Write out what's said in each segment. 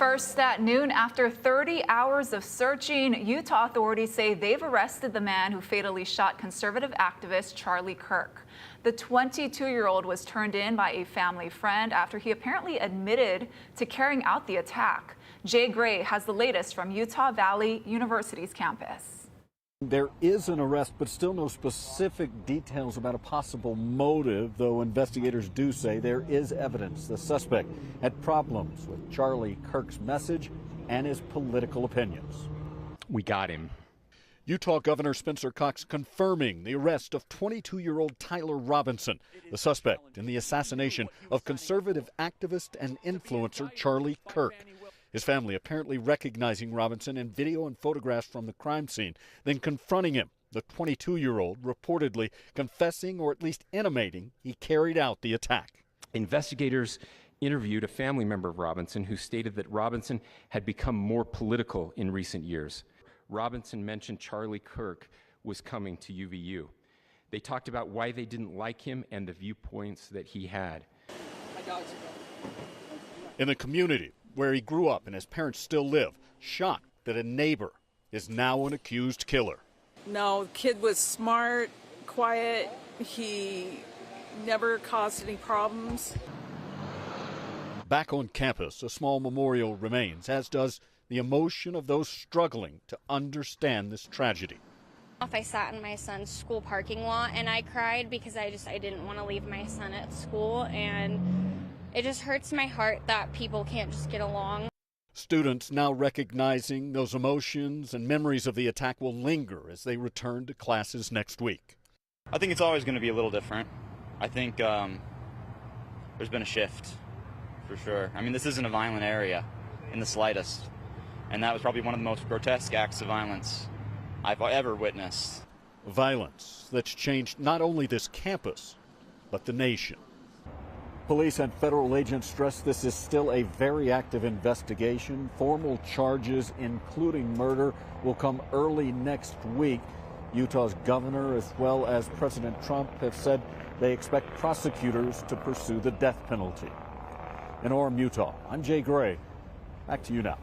First at noon, after 30 hours of searching, Utah authorities say they've arrested the man who fatally shot conservative activist Charlie Kirk. The 22-year-old was turned in by a family friend after he apparently admitted to carrying out the attack. Jay Gray has the latest from Utah Valley University's campus. There is an arrest, but still no specific details about a possible motive, though investigators do say there is evidence the suspect had problems with Charlie Kirk's message and his political opinions. We got him. Utah Governor Spencer Cox confirming the arrest of 22-year-old Tyler Robinson, the suspect in the assassination of conservative activist and influencer Charlie Kirk. His family apparently recognizing Robinson in video and photographs from the crime scene, then confronting him. The 22-year-old reportedly confessing or at least intimating he carried out the attack. Investigators interviewed a family member of Robinson who stated that Robinson had become more political in recent years. Robinson mentioned Charlie Kirk was coming to UVU. They talked about why they didn't like him and the viewpoints that he had. In the community where he grew up and his parents still live, shocked that a neighbor is now an accused killer. No, the kid was smart, quiet. He never caused any problems. Back on campus, a small memorial remains, as does the emotion of those struggling to understand this tragedy. I sat in my son's school parking lot and I cried because I didn't want to leave my son at school, and it just hurts my heart that people can't just get along. Students now recognizing those emotions and memories of the attack will linger as they return to classes next week. I think it's always going to be a little different. I think there's been a shift, for sure. I mean, this isn't a violent area in the slightest, and that was probably one of the most grotesque acts of violence I've ever witnessed. Violence that's changed not only this campus, but the nation. Police and federal agents stress this is still a very active investigation. Formal charges, including murder, will come early next week. Utah's governor, as well as President Trump, have said they expect prosecutors to pursue the death penalty. In Orem, Utah, I'm Jay Gray. Back to you now.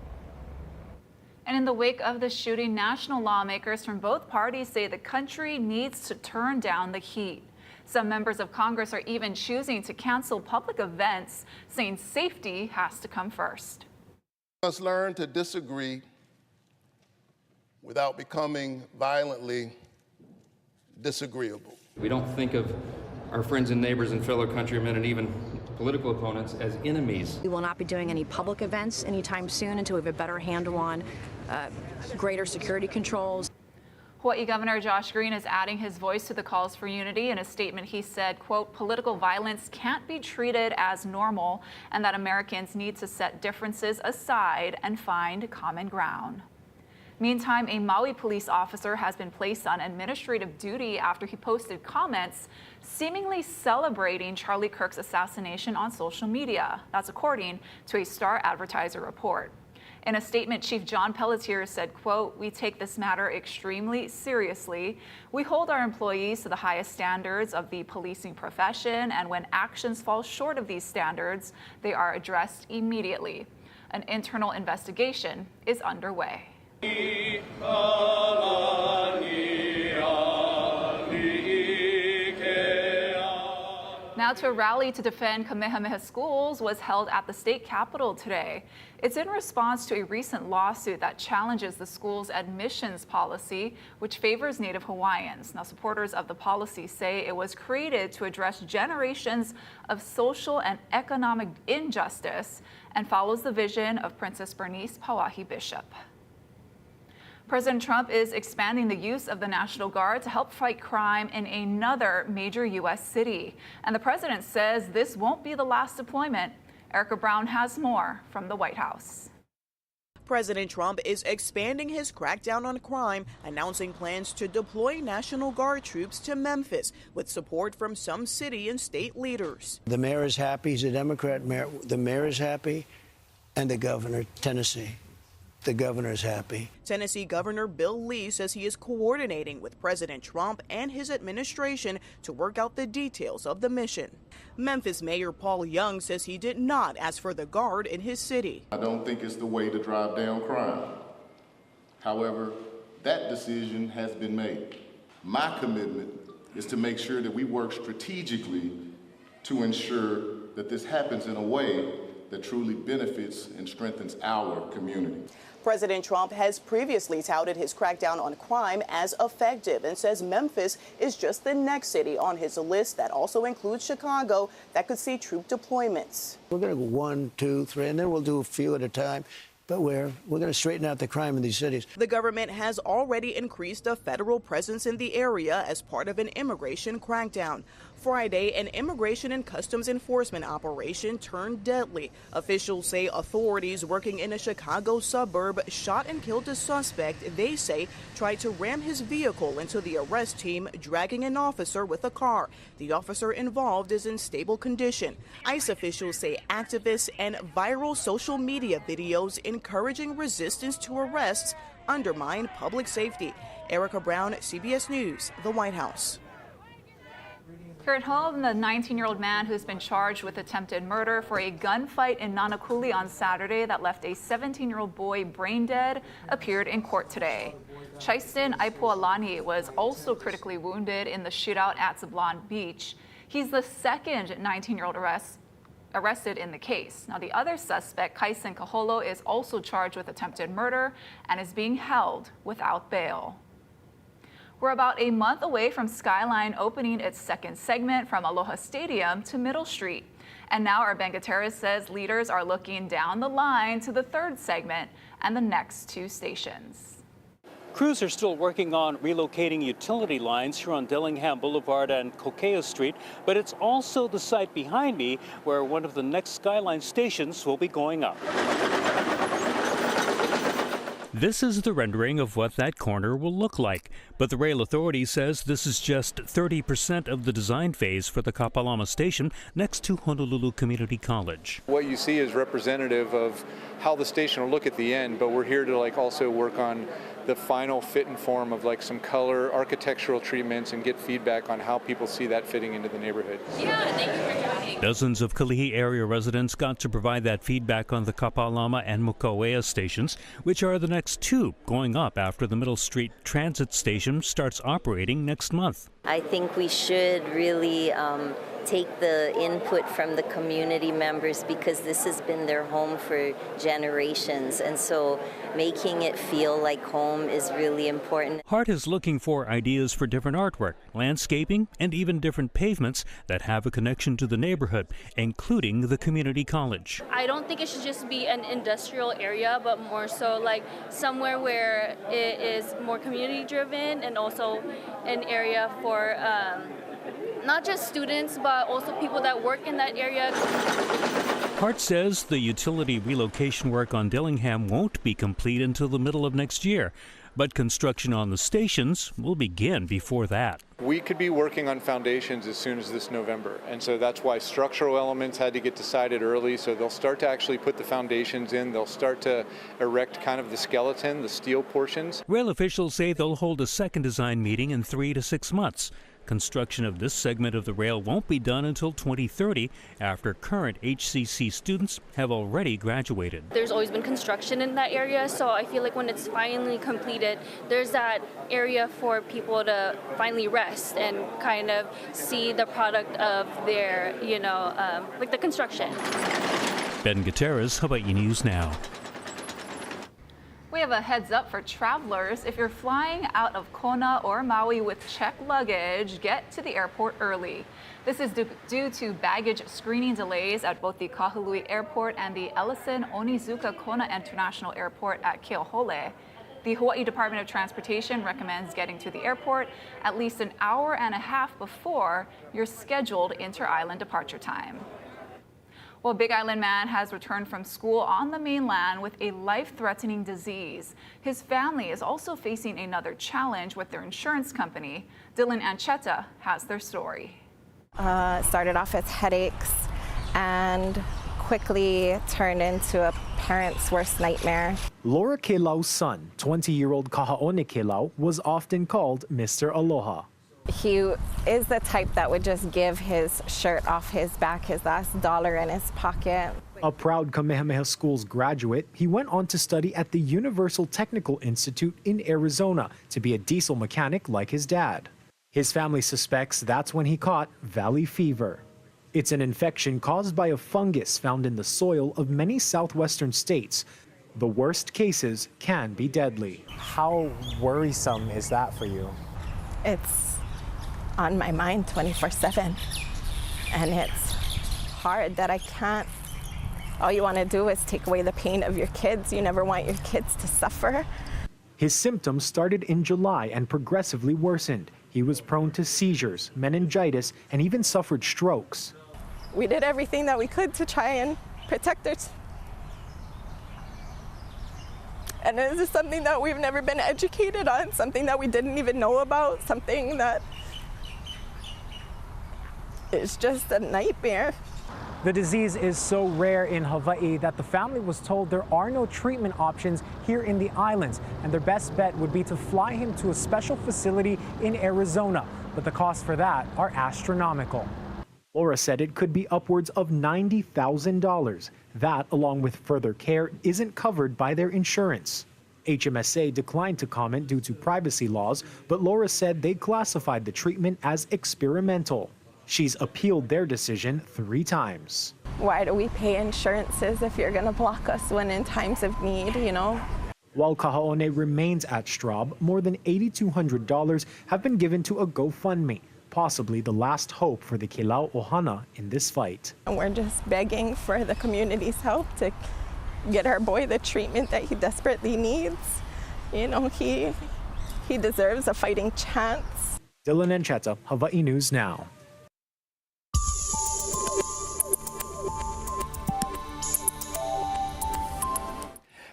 And in the wake of the shooting, national lawmakers from both parties say the country needs to turn down the heat. Some members of Congress are even choosing to cancel public events, saying safety has to come first. We must learn to disagree without becoming violently disagreeable. We don't think of our friends and neighbors and fellow countrymen and even political opponents as enemies. We will not be doing any public events anytime soon until we have a better handle on greater security controls. Hawaii Governor Josh Green is adding his voice to the calls for unity. In a statement, he said, quote, political violence can't be treated as normal, and that Americans need to set differences aside and find common ground. Meantime, a Maui police officer has been placed on administrative duty after he posted comments seemingly celebrating Charlie Kirk's assassination on social media. That's according to a Star Advertiser report. In a statement, Chief John Pelletier said, quote, we take this matter extremely seriously. We hold our employees to the highest standards of the policing profession, and when actions fall short of these standards, they are addressed immediately. An internal investigation is underway. Now to a rally to defend Kamehameha schools was held at the state capitol today. It's in response to a recent lawsuit that challenges the school's admissions policy, which favors Native Hawaiians. Now, supporters of the policy say it was created to address generations of social and economic injustice and follows the vision of Princess Bernice Pauahi Bishop. President Trump is expanding the use of the National Guard to help fight crime in another major U.S. city. And the president says this won't be the last deployment. Erica Brown has more from the White House. President Trump is expanding his crackdown on crime, announcing plans to deploy National Guard troops to Memphis with support from some city and state leaders. The mayor is happy. He's a Democrat mayor. The mayor is happy, and the governor, Tennessee. the governor is happy. Tennessee Governor Bill Lee says he is coordinating with President Trump and his administration to work out the details of the mission. Memphis Mayor Paul Young says he did not ask for the guard in his city. I don't think it's the way to drive down crime. However, that decision has been made. My commitment is to make sure that we work strategically to ensure that this happens in a way that truly benefits and strengthens our community. President Trump has previously touted his crackdown on crime as effective and says Memphis is just the next city on his list that also includes Chicago that could see troop deployments. We're going to go 1, 2, 3, and then we'll do a few at a time. But we're going to straighten out the crime in these cities. The government has already increased a federal presence in the area as part of an immigration crackdown. Friday, an immigration and customs enforcement operation turned deadly. Officials say authorities working in a Chicago suburb shot and killed a suspect they say tried to ram his vehicle into the arrest team, dragging an officer with a car. The officer involved is in stable condition. ICE officials say activists and viral social media videos encouraging resistance to arrests undermine public safety. Erica Brown, CBS News, the White House. Here at home, the 19-year-old man who's been charged with attempted murder for a gunfight in Nanakuli on Saturday that left a 17-year-old boy brain dead appeared in court today. Chaistin Aipualani was also critically wounded in the shootout at Zablan Beach. He's the second 19-year-old arrested in the case. Now, the other suspect, Kaisen Kaholo, is also charged with attempted murder and is being held without bail. We're about a month away from Skyline opening its second segment from Aloha Stadium to Middle Street. And now our Ben Gutierrez says leaders are looking down the line to the third segment and the next 2 stations. Crews are still working on relocating utility lines here on Dillingham Boulevard and Kokea Street, but it's also the site behind me where one of the next Skyline stations will be going up. This is the rendering of what that corner will look like, but the rail authority says this is just 30% of the design phase for the Kapalama station next to Honolulu Community College. What you see is representative of how the station will look at the end, but we're here to also work on the final fit and form of some color, architectural treatments, and get feedback on how people see that fitting into the neighborhood. Yeah, thank you for joining. Dozens of Kalihi area residents got to provide that feedback on the Kapalama and Mokawea stations, which are the next 2 going up after the Middle Street Transit Station starts operating next month. I think we should really take the input from the community members because this has been their home for generations, and so making it feel like home is really important. Hart is looking for ideas for different artwork, landscaping, and even different pavements that have a connection to the neighborhood, including the community college. I don't think it should just be an industrial area, but more so somewhere where it is more community driven and also an area for not just students, but also people that work in that area. Hart says the utility relocation work on Dillingham won't be complete until the middle of next year, but construction on the stations will begin before that. We could be working on foundations as soon as this November, and so that's why structural elements had to get decided early, so they'll start to actually put the foundations in. They'll start to erect kind of the skeleton, the steel portions. Rail officials say they'll hold a second design meeting in 3 to 6 months. Construction of this segment of the rail won't be done until 2030 after current HCC students have already graduated. There's always been construction in that area, so I feel like when it's finally completed, there's that area for people to finally rest and kind of see the product of their, the construction. Ben Gutierrez, Hawaii News Now. We have a heads up for travelers. If you're flying out of Kona or Maui with checked luggage, get to the airport early. This is due to baggage screening delays at both the Kahului Airport and the Ellison Onizuka Kona International Airport at Keohole. The Hawaii Department of Transportation recommends getting to the airport at least an hour and a half before your scheduled inter-island departure time. Well, Big Island man has returned from school on the mainland with a life-threatening disease. His family is also facing another challenge with their insurance company. Dylan Ancheta has their story. Started off as headaches and quickly turned into a parents' worst nightmare. Laura Kelau's son, 20-year-old Kahaone Kelau, was often called Mr. Aloha. He is the type that would just give his shirt off his back, his last dollar in his pocket. A proud Kamehameha Schools graduate, he went on to study at the Universal Technical Institute in Arizona to be a diesel mechanic like his dad. His family suspects that's when he caught valley fever. It's an infection caused by a fungus found in the soil of many southwestern states. The worst cases can be deadly. How worrisome is that for you? It's on my mind 24/7, and it's hard that I can't. All you want to do is take away the pain of your kids. You never want your kids to suffer. His symptoms started in July and progressively worsened. He was prone to seizures, meningitis, and even suffered strokes. We did everything that we could to try and protect us. And this is something that we've never been educated on, something that we didn't even know about, something that is just a nightmare. The disease is so rare in Hawaii that the family was told there are no treatment options here in the islands, and their best bet would be to fly him to a special facility in Arizona. But the costs for that are astronomical. Laura said it could be upwards of $90,000. That, along with further care, isn't covered by their insurance. HMSA declined to comment due to privacy laws, but Laura said they classified the treatment as experimental. She's appealed their decision 3 times. Why do we pay insurances if you're going to block us when in times of need, you know? While Kahaone remains at Straub, more than $8,200 have been given to a GoFundMe, possibly the last hope for the Kelau Ohana in this fight. And we're just begging for the community's help to get our boy the treatment that he desperately needs. You know, he deserves a fighting chance. Dylan Encheta, Hawaii News Now.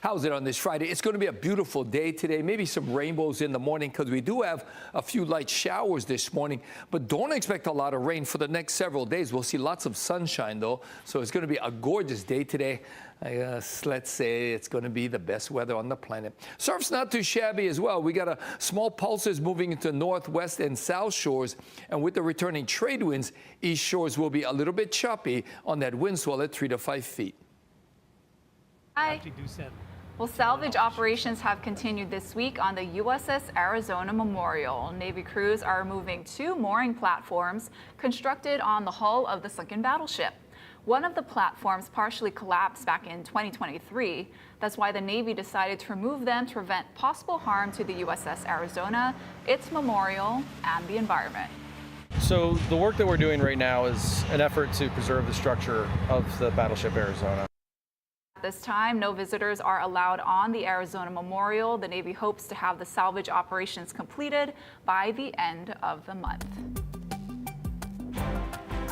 How's it on this Friday? It's going to be a beautiful day today. Maybe some rainbows in the morning because we do have a few light showers this morning. But don't expect a lot of rain for the next several days. We'll see lots of sunshine, though. So it's going to be a gorgeous day today. Let's say it's going to be the best weather on the planet. Surf's not too shabby as well. We got a small pulses moving into northwest and south shores. And with the returning trade winds, east shores will be a little bit choppy on that wind swell at 3 to 5 feet. Hi. Well, salvage operations have continued this week on the USS Arizona Memorial. Navy crews are removing 2 mooring platforms constructed on the hull of the sunken battleship. One of the platforms partially collapsed back in 2023. That's why the Navy decided to remove them to prevent possible harm to the USS Arizona, its memorial, and the environment. So the work that we're doing right now is an effort to preserve the structure of the battleship Arizona. This time, no visitors are allowed on the Arizona Memorial. The Navy hopes to have the salvage operations completed by the end of the month.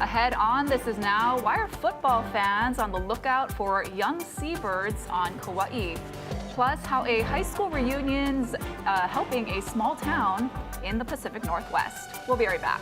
Ahead on This Is Now, why are football fans on the lookout for young seabirds on Kauai? Plus, how a high school reunion's helping a small town in the Pacific Northwest. We'll be right back.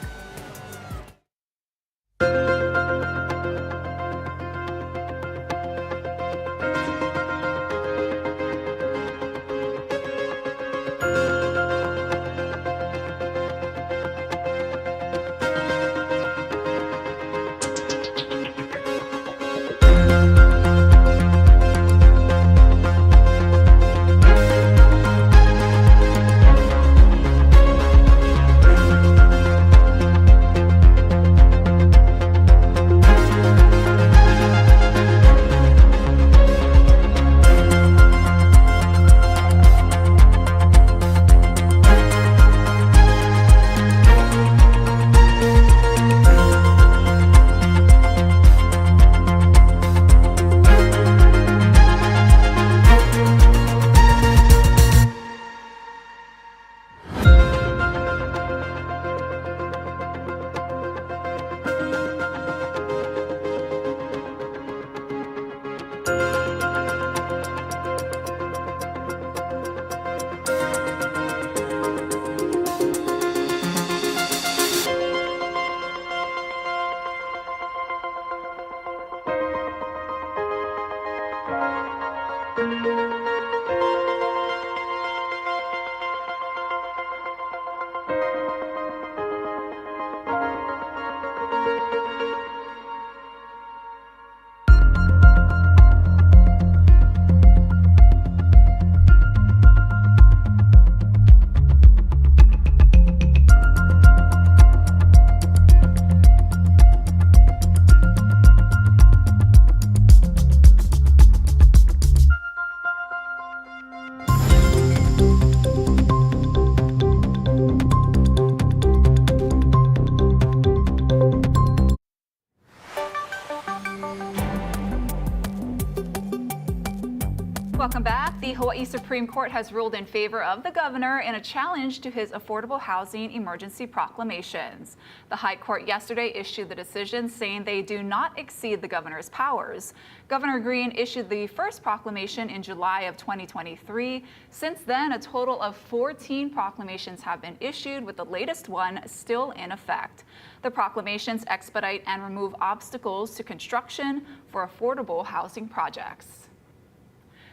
Welcome back. The Hawaii Supreme Court has ruled in favor of the governor in a challenge to his affordable housing emergency proclamations. The High Court yesterday issued the decision saying they do not exceed the governor's powers. Governor Green issued the first proclamation in July of 2023. Since then, a total of 14 proclamations have been issued, with the latest one still in effect. The proclamations expedite and remove obstacles to construction for affordable housing projects.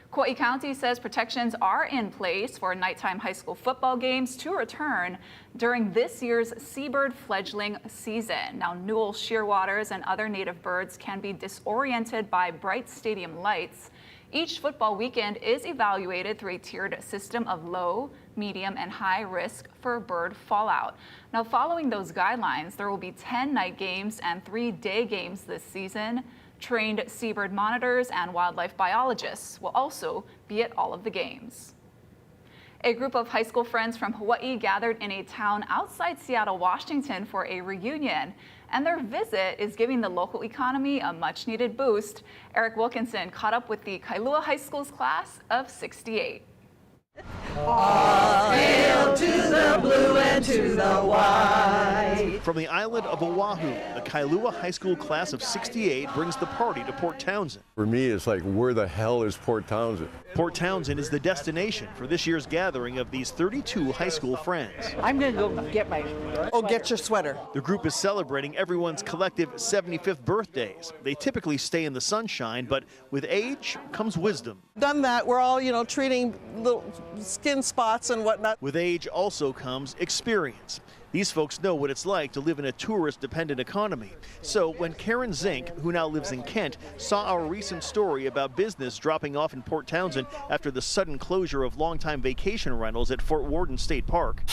Kauai County says protections are in place for nighttime high school football games to return during this year's seabird fledgling season. Now, Newell shearwaters and other native birds can be disoriented by bright stadium lights. Each football weekend is evaluated through a tiered system of low, medium, and high risk for bird fallout. Now, following those guidelines, there will be 10 night games and 3 day games this season. Trained seabird monitors and wildlife biologists will also be at all of the games. A group of high school friends from Hawaii gathered in a town outside Seattle, Washington for a reunion, and their visit is giving the local economy a much-needed boost. Eric Wilkinson caught up with the Kailua High School's class of '68. All hail to the blue and to the white. From the island of Oahu, the Kailua High School class of '68 brings the party to Port Townsend. For me, it's like, where the hell is Port Townsend? Port Townsend is the destination for this year's gathering of these 32 high school friends. I'm going to go get my... Oh, get your sweater. The group is celebrating everyone's collective 75th birthdays. They typically stay in the sunshine, but with age comes wisdom. Done that, we're all, treating little skin spots and whatnot. With age also comes experience. These folks know what it's like to live in a tourist-dependent economy. So when Karen Zink, who now lives in Kent, saw our recent story about business dropping off in Port Townsend after the sudden closure of longtime vacation rentals at Fort Worden State Park,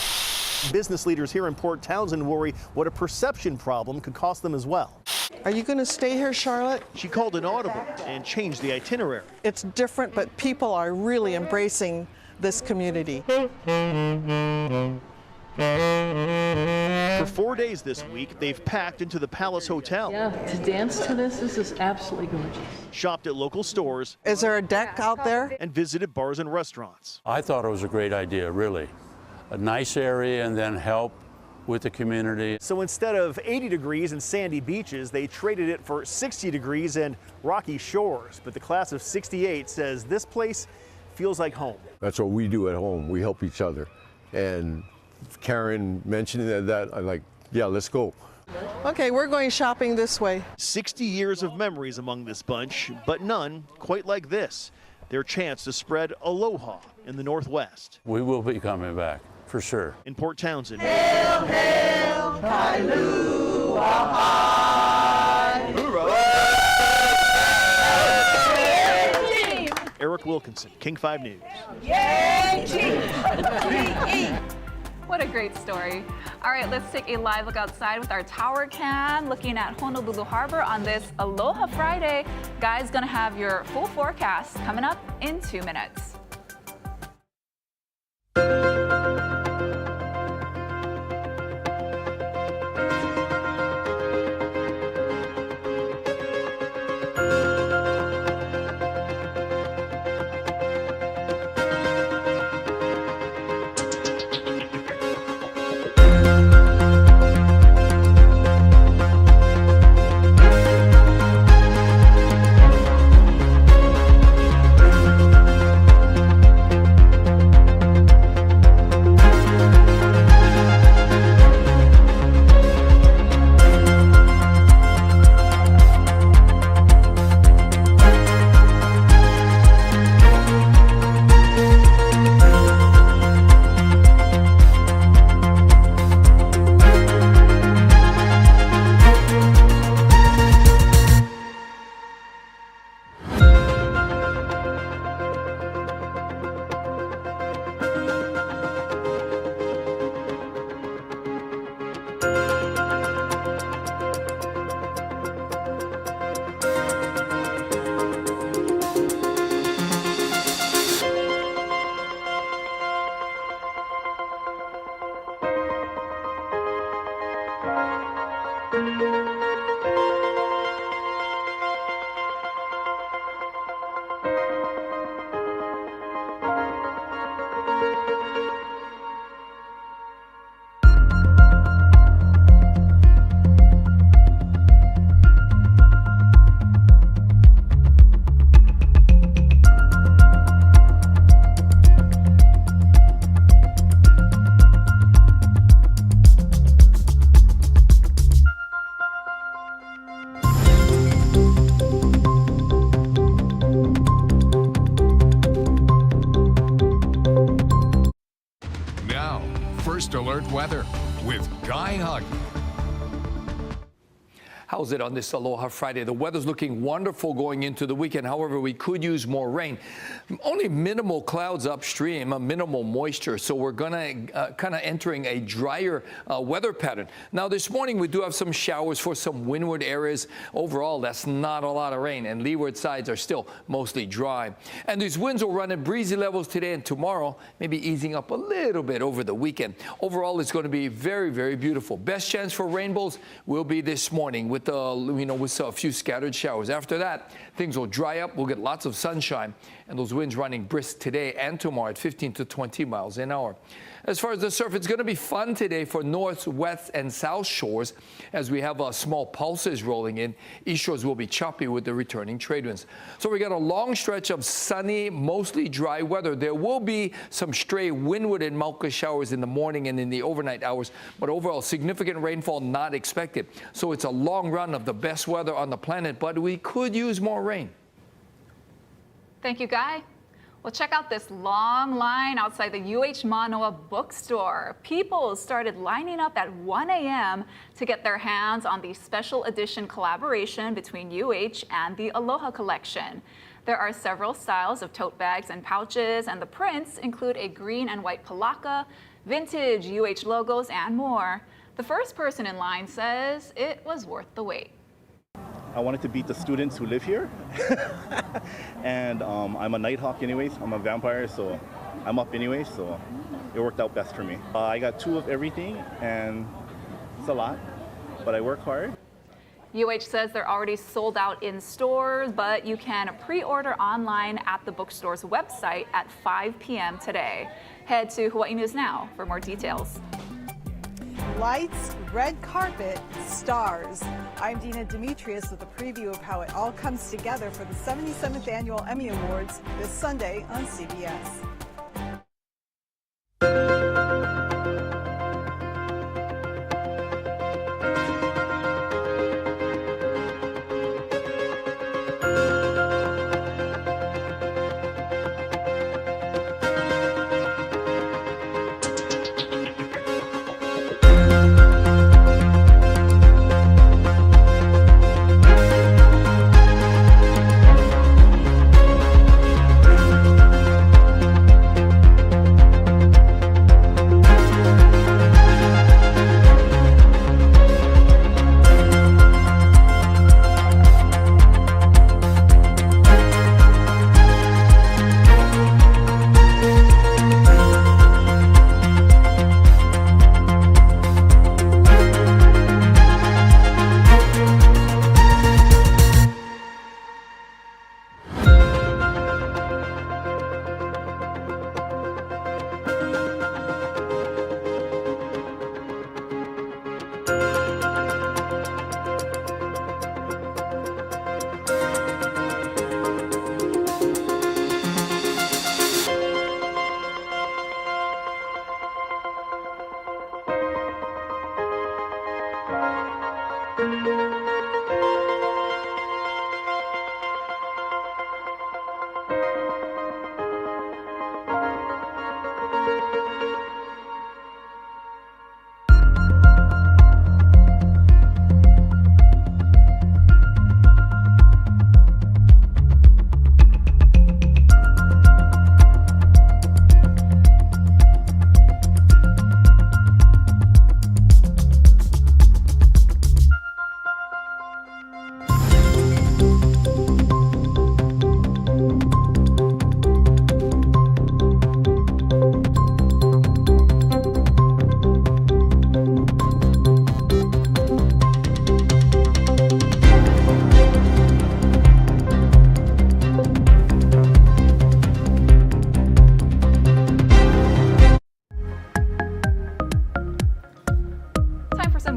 business leaders here in Port Townsend worry what a perception problem could cost them as well. Are you going to stay here, Charlotte? She called an audible and changed the itinerary. It's different, but people are really embracing this community. For 4 days this week, they've packed into the Palace Hotel. Yeah, to dance to this is absolutely gorgeous. Shopped at local stores. Is there a deck out there? And visited bars and restaurants. I thought it was a great idea, really. A nice area and then help with the community. So instead of 80 degrees and sandy beaches, they traded it for 60 degrees and rocky shores. But the class of '68 says this place feels like home. That's what we do at home. We help each other. And Karen mentioning that, I'm like, yeah, let's go. Okay, we're going shopping this way. 60 years of memories among this bunch, but none quite like this. Their chance to spread aloha in the Northwest. We will be coming back, for sure. In Port Townsend. Hail, hail, Kailua High. Eric Wilkinson, King 5 News. What a great story. All right, let's take a live look outside with our tower cam, looking at Honolulu Harbor on this Aloha Friday. Guys, gonna have your full forecast coming up in 2 minutes. flying hug. How's it on this Aloha Friday? The weather's looking wonderful going into the weekend. However, we could use more rain. Only minimal clouds upstream, a minimal moisture. So we're going to kind of entering a drier weather pattern. Now, this morning, we do have some showers for some windward areas. Overall, that's not a lot of rain, and leeward sides are still mostly dry. And these winds will run at breezy levels today and tomorrow, maybe easing up a little bit over the weekend. Overall, it's going to be very, very beautiful. Best chance for rainbows will be this morning with a few scattered showers. After that, things will dry up. We'll get lots of sunshine, and those winds running brisk today and tomorrow at 15 to 20 miles an hour. As far as the surf, it's going to be fun today for north, west, and south shores as we have small pulses rolling in. East shores will be choppy with the returning trade winds. So we got a long stretch of sunny, mostly dry weather. There will be some stray windward and Mauka showers in the morning and in the overnight hours, but overall significant rainfall not expected. So it's a long run of the best weather on the planet, but we could use more rain. Thank you, Guy. Well, check out this long line outside the UH Manoa bookstore. People started lining up at 1 a.m. to get their hands on the special edition collaboration between UH and the Aloha collection. There are several styles of tote bags and pouches, and the prints include a green and white palaka, vintage UH logos, and more. The first person in line says it was worth the wait. I wanted to beat the students who live here. And I'm a nighthawk anyways. I'm a vampire, so I'm up anyway, so it worked out best for me. I got 2 of everything, and it's a lot, but I work hard. UH says they're already sold out in stores, but you can pre-order online at the bookstore's website at 5 p.m. today. Head to Hawaii News Now for more details. Lights, red carpet, stars. I'm Dina Demetrius with a preview of how it all comes together for the 77th Annual Emmy Awards this Sunday on CBS.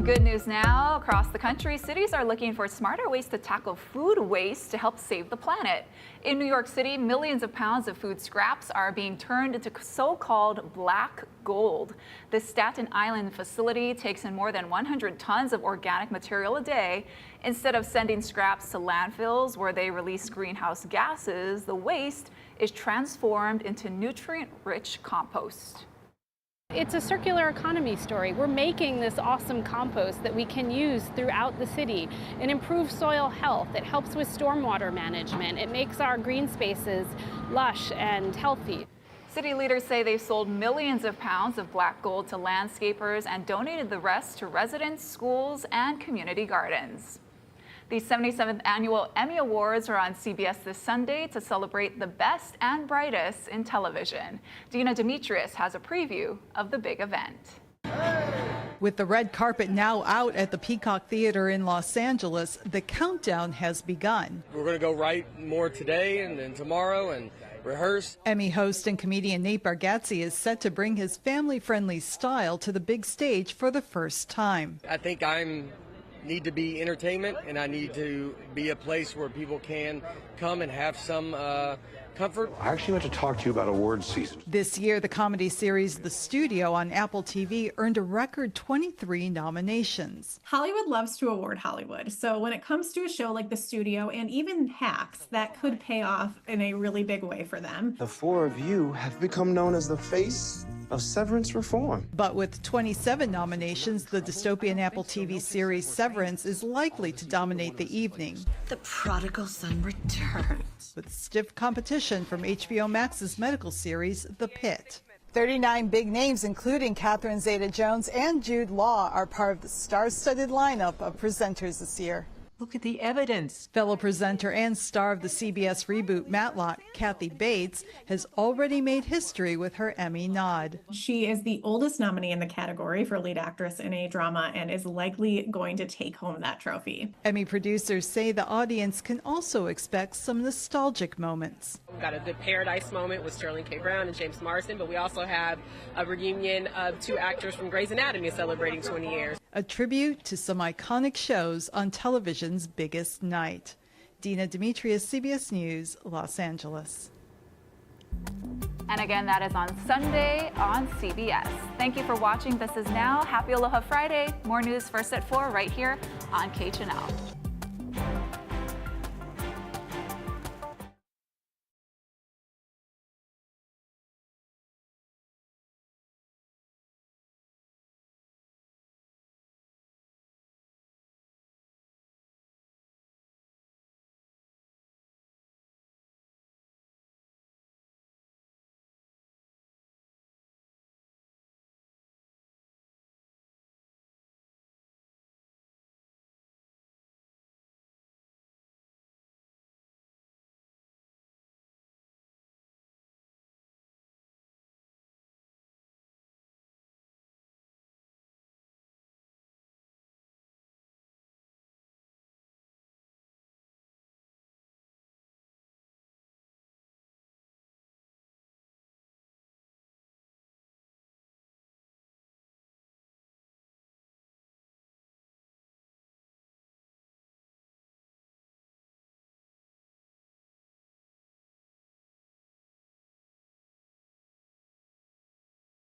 Good news now. Across the country, cities are looking for smarter ways to tackle food waste to help save the planet. In New York City, millions of pounds of food scraps are being turned into so-called black gold. The Staten Island facility takes in more than 100 tons of organic material a day. Instead of sending scraps to landfills where they release greenhouse gases, the waste is transformed into nutrient-rich compost. It's a circular economy story. We're making this awesome compost that we can use throughout the city. It improves soil health. It helps with stormwater management. It makes our green spaces lush and healthy. City leaders say they've sold millions of pounds of black gold to landscapers and donated the rest to residents, schools, and community gardens. The 77th Annual Emmy Awards are on CBS this Sunday to celebrate the best and brightest in television. Dina Demetrius has a preview of the big event. With the red carpet now out at the Peacock Theater in Los Angeles, the countdown has begun. We're going to go write more today and then tomorrow and rehearse. Emmy host and comedian Nate Bargatze is set to bring his family-friendly style to the big stage for the first time. I think I need to be entertainment, and I need to be a place where people can come and have some comfort. I actually want to talk to you about awards season. This year, the comedy series The Studio on Apple TV earned a record 23 nominations. Hollywood loves to award Hollywood. So when it comes to a show like The Studio and even Hacks, that could pay off in a really big way for them. The four of you have become known as the face of severance reform. But with 27 nominations, the dystopian Apple TV series Severance is likely to dominate the evening. The prodigal son returns. With stiff competition from HBO Max's medical series, The Pit. 39 big names, including Catherine Zeta-Jones and Jude Law, are part of the star-studded lineup of presenters this year. Look at the evidence. Fellow presenter and star of the CBS reboot Matlock, Kathy Bates, has already made history with her Emmy nod. She is the oldest nominee in the category for lead actress in a drama and is likely going to take home that trophy. Emmy producers say the audience can also expect some nostalgic moments. We've got a good Paradise moment with Sterling K. Brown and James Marsden, but we also have a reunion of two actors from Grey's Anatomy celebrating 20 years. A tribute to some iconic shows on television's biggest night. Dina Demetrius, CBS News, Los Angeles. And again, that is on Sunday on CBS. Thank you for watching This Is Now. Happy Aloha Friday. More news first at 4 right here on K-Channel.